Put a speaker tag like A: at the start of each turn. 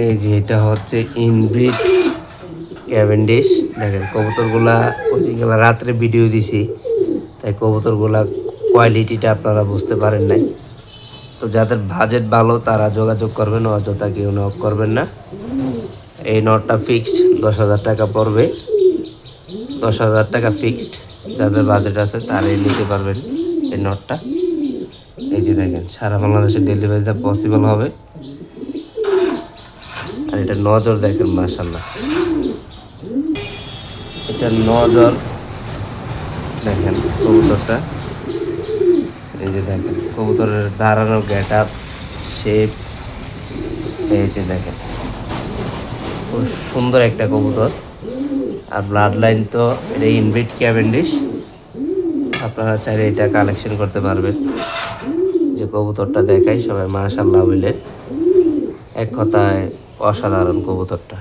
A: এই যে এটা হচ্ছে ইনব্রিড ক্যাভেন্ডিশ। দেখেন কবুতরগুলা ওইদিনগুলা রাত্রে ভিডিও দিছি, তাই কবুতরগুলা কোয়ালিটিটা আপনারা বুঝতে পারেন নাই। তো যাদের বাজেট ভালো তারা যোগাযোগ করবেন, অযথা কেউ নক করবেন না। এই নটটা ফিক্সড 10,000 টাকা পড়বে, 10,000 টাকা ফিক্সড। যাদের বাজেট আছে তারাই নিতে পারবেন এই নটটা। এই যে দেখেন সারা বাংলাদেশে ডেলিভারিটা পসিবল হবে। আর এটা নজর দেখেন মাশাআল্লাহ, এটা নজর দেখেন কবুতরটা। এই যে দেখেন কবুতরের দাঁড়ানোর গেট আপ, শেপ। এই যে দেখেন খুব সুন্দর একটা কবুতর। আর ব্লাড লাইন তো এটা ইনব্রিড ক্যাভেন্ডিশ, আপনারা চাইলে এটা কালেকশন করতে পারবেন। যে কবুতরটা দেখাই সবাই মাশাআল্লাহ বলে, এক কথায় অসাধারণ কবুতরটা।